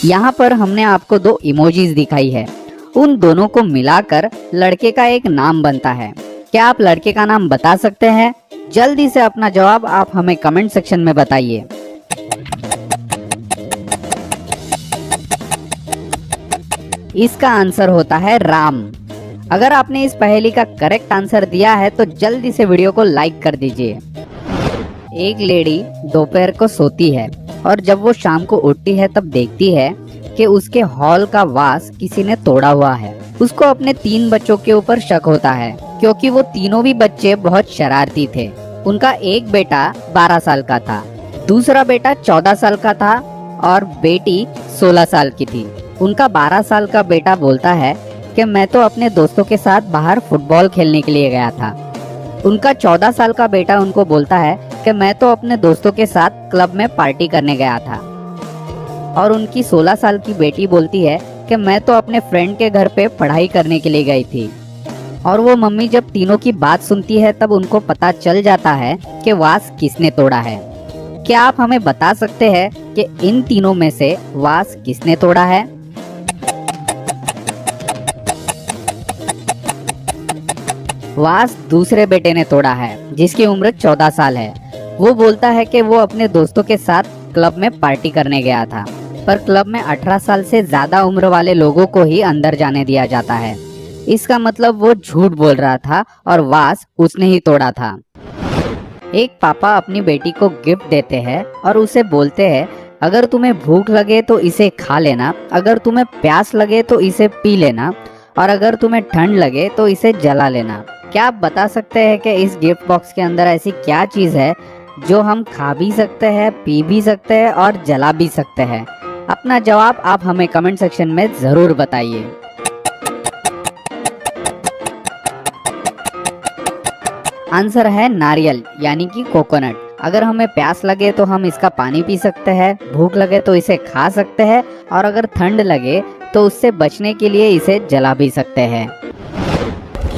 यहाँ पर हमने आपको दो इमोजीज दिखाई है, उन दोनों को मिलाकर लड़के का एक नाम बनता है। क्या आप लड़के का नाम बता सकते हैं? जल्दी से अपना जवाब आप हमें कमेंट सेक्शन में बताइए। इसका आंसर होता है राम। अगर आपने इस पहेली का करेक्ट आंसर दिया है तो जल्दी से वीडियो को लाइक कर दीजिए। एक लेडी दोपहर को सोती है और जब वो शाम को उठती है तब देखती है कि उसके हॉल का वास किसी ने तोड़ा हुआ है। उसको अपने 3 बच्चों के ऊपर शक होता है क्योंकि वो तीनों भी बच्चे बहुत शरारती थे। उनका एक बेटा 12 साल का था, दूसरा बेटा 14 साल का था और बेटी 16 साल की थी। उनका 12 साल का बेटा बोलता है कि मैं तो अपने दोस्तों के साथ बाहर फुटबॉल खेलने के लिए गया था। उनका 14 साल का बेटा उनको बोलता है कि मैं तो अपने दोस्तों के साथ क्लब में पार्टी करने गया था। और उनकी 16 साल की बेटी बोलती है कि मैं तो अपने फ्रेंड के घर पे पढ़ाई करने के लिए गई थी। और वो मम्मी जब तीनों की बात सुनती है तब उनको पता चल जाता है कि वास किसने तोड़ा है। क्या आप हमें बता सकते हैं कि इन तीनों में से वास किसने तोड़ा है? वास दूसरे बेटे ने तोड़ा है जिसकी उम्र 14 साल है। वो बोलता है कि वो अपने दोस्तों के साथ क्लब में पार्टी करने गया था, पर क्लब में 18 साल से ज्यादा उम्र वाले लोगों को ही अंदर जाने दिया जाता है। इसका मतलब वो झूठ बोल रहा था और वास उसने ही तोड़ा था। एक पापा अपनी बेटी को गिफ्ट देते हैं और उसे बोलते हैं अगर तुम्हें भूख लगे तो इसे खा लेना, अगर तुम्हें प्यास लगे तो इसे पी लेना और अगर तुम्हें ठंड लगे तो इसे जला लेना। क्या आप बता सकते हैं कि इस गिफ्ट बॉक्स के अंदर ऐसी क्या चीज है जो हम खा भी सकते हैं, पी भी सकते हैं और जला भी सकते हैं? अपना जवाब आप हमें कमेंट सेक्शन में जरूर बताइए। आंसर है नारियल यानी कि कोकोनट। अगर हमें प्यास लगे तो हम इसका पानी पी सकते हैं, भूख लगे तो इसे खा सकते हैं और अगर ठंड लगे तो उससे बचने के लिए इसे जला भी सकते हैं।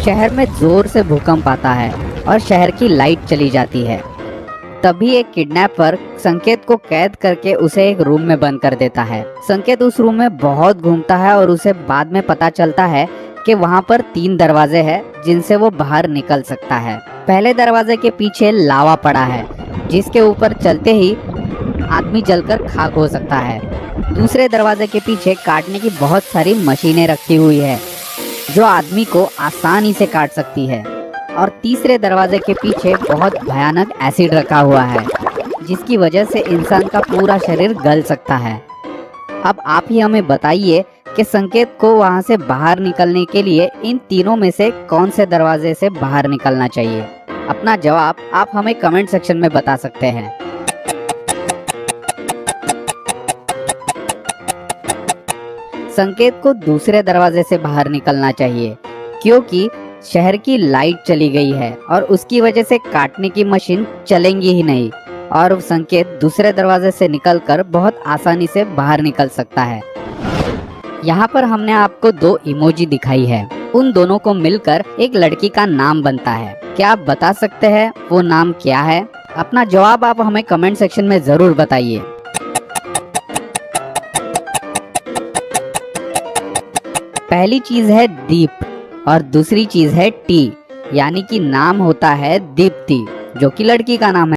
शहर में जोर से भूकंप आता है और शहर की लाइट चली जाती है। तभी एक किडनैपर संकेत को कैद करके उसे एक रूम में बंद कर देता है। संकेत उस रूम में बहुत घूमता है और उसे बाद में पता चलता है कि वहाँ पर 3 दरवाजे हैं जिनसे वो बाहर निकल सकता है। पहले दरवाजे के पीछे लावा पड़ा है जिसके ऊपर चलते ही आदमी जलकर खाक हो सकता है। दूसरे दरवाजे के पीछे काटने की बहुत सारी मशीनें रखी हुई है जो आदमी को आसानी से काट सकती है। और तीसरे दरवाजे के पीछे बहुत भयानक एसिड रखा हुआ है जिसकी वजह से इंसान का पूरा शरीर गल सकता है। अब आप ही हमें बताइए कि संकेत को वहां से बाहर निकलने के लिए इन तीनों में से कौन से दरवाजे से बाहर निकलना चाहिए? अपना जवाब आप हमें कमेंट सेक्शन में बता सकते हैं। संकेत को दूसरे दरवाजे से बाहर निकलना चाहिए क्योंकि शहर की लाइट चली गई है और उसकी वजह से काटने की मशीन चलेंगी ही नहीं और संकेत दूसरे दरवाजे से निकलकर बहुत आसानी से बाहर निकल सकता है। यहाँ पर हमने आपको 2 इमोजी दिखाई है, उन दोनों को मिलकर एक लड़की का नाम बनता है। क्या आप बता सकते हैं वो नाम क्या है? अपना जवाब आप हमें कमेंट सेक्शन में जरूर बताइए। पहली चीज है दीप और दूसरी चीज है टी, यानी कि नाम होता है दीप्ति जो कि लड़की का नाम है।